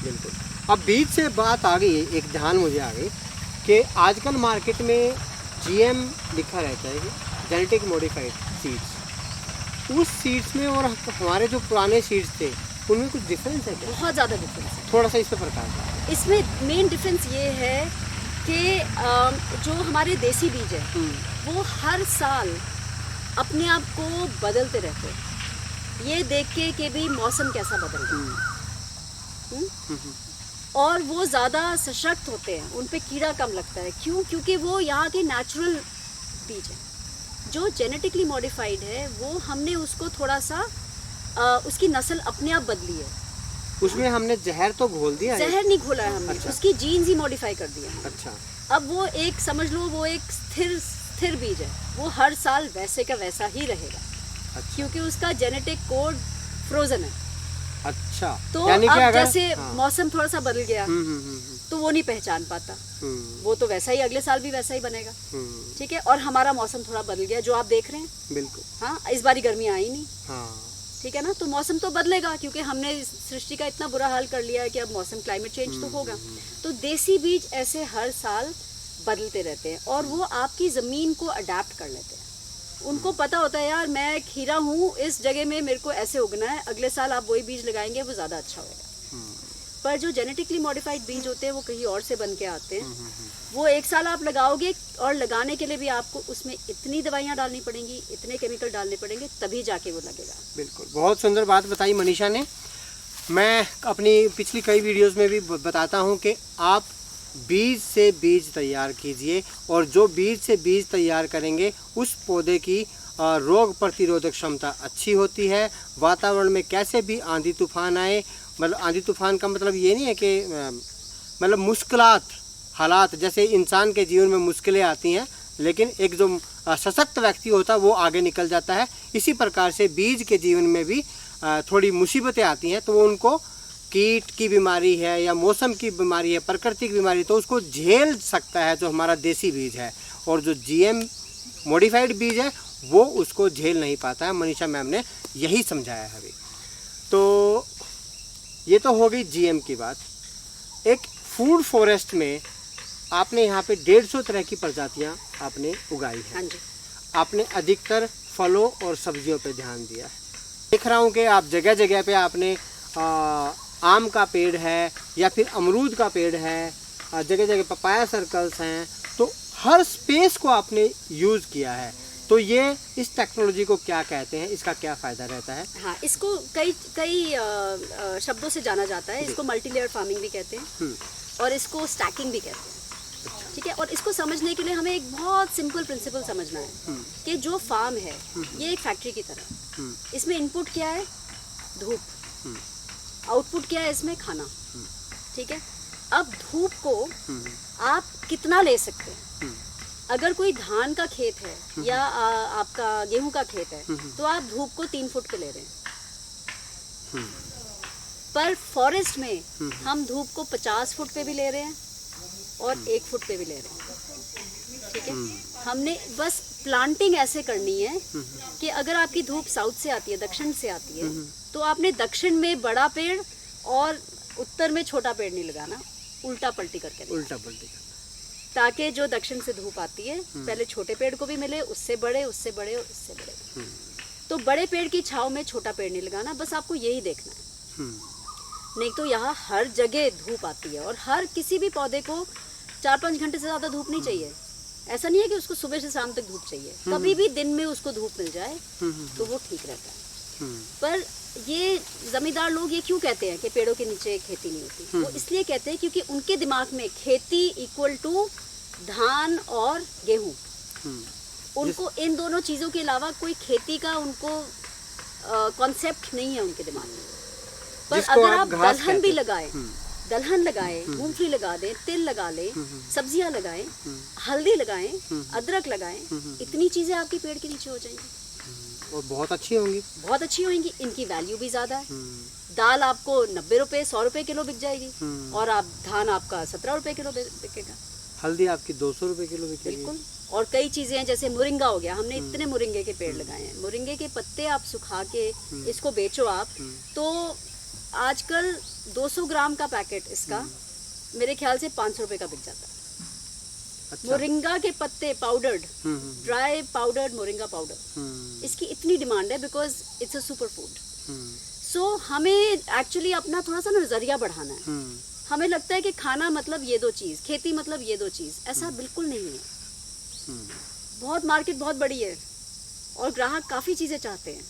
बिल्कुल। अब बीज से बात आ गई, एक ध्यान मुझे आ गई कि आजकल मार्केट में जीएम लिखा रहता है, जेनेटिक मॉडिफाइड सीड्स। उस सीड्स में और हमारे जो पुराने सीड्स थे उनमें कुछ डिफरेंस है क्या? बहुत ज़्यादा डिफरेंस है। थोड़ा सा इस पर प्रकाश डालें। इसमें मेन डिफरेंस ये है कि जो हमारे देसी बीज है वो हर साल अपने आप को बदलते रहते हैं, ये देख के कि भी मौसम कैसा बदल रहा है। और वो ज़्यादा सशक्त होते हैं, उन पे कीड़ा कम लगता है। क्यों? क्योंकि वो यहाँ के नेचुरल बीज हैं। जो जेनेटिकली मॉडिफाइड है वो हमने उसको थोड़ा सा उसकी नस्ल अपने आप बदली है। उसमें हमने जहर तो घोल दिया है? जहर नहीं घोला है हमने। अच्छा। उसकी जीन्स ही मॉडिफाई कर दिया है। अच्छा। अब वो एक समझ लो वो एक स्थिर बीज है, वो हर साल वैसे का वैसा ही रहेगा। अच्छा। क्योंकि उसका जेनेटिक कोड फ्रोजन है। अच्छा, तो यानी कि अब अगर जैसे मौसम थोड़ा सा बदल गया तो वो नहीं पहचान पाता, वो तो वैसा ही अगले साल भी वैसा ही बनेगा। ठीक है। और हमारा मौसम थोड़ा बदल गया, जो आप देख रहे हैं। बिल्कुल। हाँ, इस बारी गर्मी आई नहीं। हाँ। ठीक है ना, तो मौसम तो बदलेगा क्योंकि हमने इस सृष्टि का इतना बुरा हाल कर लिया है कि अब मौसम क्लाइमेट चेंज तो होगा। तो देसी बीज ऐसे हर साल बदलते रहते हैं और वो आपकी ज़मीन को अडेप्ट कर लेते हैं। उनको पता होता है यार मैं खीरा हूँ, इस जगह में मेरे को ऐसे उगना है, अगले साल आप वही बीज लगाएंगे वो ज़्यादा अच्छा होगा। पर जो जेनेटिकली मॉडिफाइड बीज होते हैं वो कहीं और से बन के आते हैं। वो एक साल आप लगाओगे और लगाने के लिए भी आपको उसमें इतनी दवाइयाँ डालनी पड़ेंगी, इतने केमिकल डालने पड़ेंगे, तभी जाके वो लगेगा। बिल्कुल, बहुत सुंदर बात बताई मनीषा ने। मैं अपनी पिछली कई वीडियोस में भी बताता हूँ कि आप बीज से बीज तैयार कीजिए और जो बीज से बीज तैयार करेंगे उस पौधे की रोग प्रतिरोधक क्षमता अच्छी होती है। वातावरण में कैसे भी आंधी तूफान आए, मतलब आंधी तूफान का मतलब ये नहीं है कि मतलब मुश्किलात हालात, जैसे इंसान के जीवन में मुश्किलें आती हैं लेकिन एक जो सशक्त व्यक्ति होता है वो आगे निकल जाता है। इसी प्रकार से बीज के जीवन में भी थोड़ी मुसीबतें आती हैं तो वो उनको कीट की बीमारी है या मौसम की बीमारी है, प्रकृति की बीमारी, तो उसको झेल सकता है जो हमारा देसी बीज है। और जो जीएम मॉडिफाइड बीज है वो उसको झेल नहीं पाता है। मनीषा मैम ने यही समझाया है अभी। तो ये तो हो गई जीएम की बात। एक फूड फॉरेस्ट में आपने यहाँ पे 150 तरह की प्रजातियाँ आपने उगाई हैं। हाँ जी। आपने अधिकतर फलों और सब्जियों पे ध्यान दिया है। देख रहा हूँ कि आप जगह जगह पे आपने आम का पेड़ है या फिर अमरूद का पेड़ है, जगह जगह पपाया सर्कल्स हैं, तो हर स्पेस को आपने यूज़ किया है। तो ये इस टेक्नोलॉजी को क्या कहते हैं, इसका क्या फ़ायदा रहता है? हाँ, इसको कई शब्दों से जाना जाता है। इसको मल्टी लेयर फार्मिंग भी कहते हैं और इसको स्टैकिंग भी कहते हैं। ठीक है। और इसको समझने के लिए हमें एक बहुत सिंपल प्रिंसिपल समझना है कि जो फार्म है ये एक फैक्ट्री की तरह। इसमें इनपुट क्या है? धूप। आउटपुट क्या है इसमें? खाना। ठीक है। अब धूप को आप कितना ले सकते हैं? अगर कोई धान का खेत है या आपका गेहूं का खेत है तो आप धूप को 3 फुट पे ले रहे हैं। पर फॉरेस्ट में हम धूप को 50 फुट पे भी ले रहे हैं और 1 फुट पे भी ले रहे हैं। ठीक है। हमने बस प्लांटिंग ऐसे करनी है कि अगर आपकी धूप साउथ से आती है, दक्षिण से आती है, तो आपने दक्षिण में बड़ा पेड़ और उत्तर में छोटा पेड़ नहीं लगाना, उल्टा पलटी करके उल्टा पलटी कर, ताकि जो दक्षिण से धूप आती है पहले छोटे पेड़ को भी मिले, उससे बड़े, उससे बड़े और उससे बड़े। तो बड़े पेड़ की छाव में छोटा पेड़ नहीं लगाना, बस आपको यही देखना है। नहीं तो यहाँ हर जगह धूप आती है और हर किसी भी पौधे को 4-5 घंटे से ज़्यादा धूप नहीं चाहिए। ऐसा नहीं है कि उसको सुबह से शाम तक धूप चाहिए, कभी भी दिन में उसको धूप मिल जाए तो वो ठीक रहता है। पर ये जमींदार लोग ये क्यों कहते हैं कि पेड़ों के नीचे खेती नहीं होती? वो इसलिए कहते हैं क्योंकि उनके दिमाग में खेती इक्वल टू धान और गेहूं। उनको इन दोनों चीज़ों के अलावा कोई खेती का उनको कॉन्सेप्ट नहीं है उनके दिमाग में। पर अगर आप दलहन भी लगाएं, दलहन लगाएं, मूंगफली लगा दें, तिल लगा लें, सब्जियां लगाएं, हल्दी लगाएं, अदरक लगाएं, इतनी चीज़ें आपके पेड़ के नीचे हो जाएंगी और बहुत अच्छी होंगी। बहुत अच्छी होंगी। इनकी वैल्यू भी ज़्यादा है। दाल आपको 90 रुपये 100 रुपये किलो बिक जाएगी और आप धान आपका 17 रुपये किलो बिकेगा। हल्दी आपकी 200 रुपये किलो बिकेगी। बिल्कुल। और कई चीज़ें हैं जैसे मुरिंगा हो गया, हमने इतने मुरिंगे के पेड़ लगाए हैं। मुरिंगे के पत्ते आप सुखा के इसको बेचो आप तो आजकल 200 ग्राम का पैकेट इसका मेरे ख्याल से 500 रुपए का बिक जाता है। अच्छा। मोरिंगा के पत्ते powdered, hmm, dry powdered moringa powder, इसकी इतनी डिमांड है because it's a super food. So हमें एक्चुअली अपना थोड़ा सा नजरिया बढ़ाना है। हमें लगता है कि खाना मतलब ये दो चीज, खेती मतलब ये दो चीज, ऐसा बिल्कुल नहीं है। बहुत मार्केट बहुत बड़ी है और ग्राहक काफी चीजें चाहते हैं,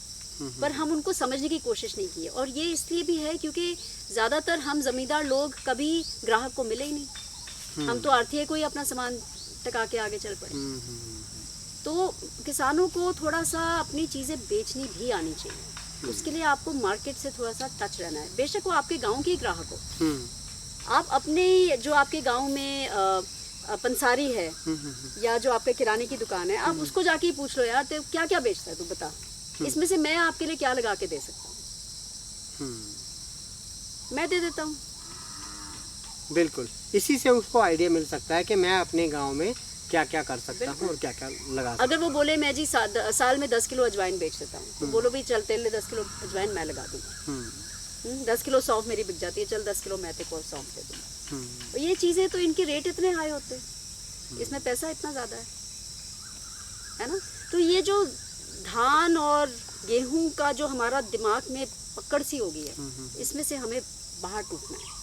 पर हम उनको समझने की कोशिश नहीं की है। और ये इसलिए भी है क्योंकि ज्यादातर हम जमींदार लोग कभी ग्राहक को मिले ही नहीं। हम तो आरतीय को ही अपना सामान टका के आगे चल पड़े। तो किसानों को थोड़ा सा अपनी चीजें बेचनी भी आनी चाहिए। उसके लिए आपको मार्केट से थोड़ा सा टच रहना है। बेशक वो आपके गांव के ही ग्राहक हो, आप अपने जो आपके गांव में पंसारी है या जो आपके किराने की दुकान है, आप उसको जाके ही पूछ लो, यार तो क्या क्या बेचता है तू बता, इसमें से मैं आपके लिए क्या लगा के दे सकता हूँ, मैं दे देता हूँ। बिल्कुल, इसी से उसको आइडिया मिल सकता है कि मैं अपने गांव में क्या क्या कर सकता हूँ और क्या क्या लगा सकता हूँ। अगर वो बोले मैं जी साल में 10 किलो अजवाइन बेच देता हूँ, तो बोलो भी चल तेल ले 10 किलो अजवाइन मैं लगा दूँगा। 10 किलो सौंफ मेरी बिक जाती है, चल 10 किलो मैं तेरे को सौंफ दे दूँगा। तो ये चीज़ें तो इनके रेट इतने हाई होते हैं, इसमें पैसा इतना ज़्यादा है ना। तो ये जो धान और गेहूं का जो हमारा दिमाग में पकड़ सी हो गई है, इसमें से हमें बाहर टूटना है।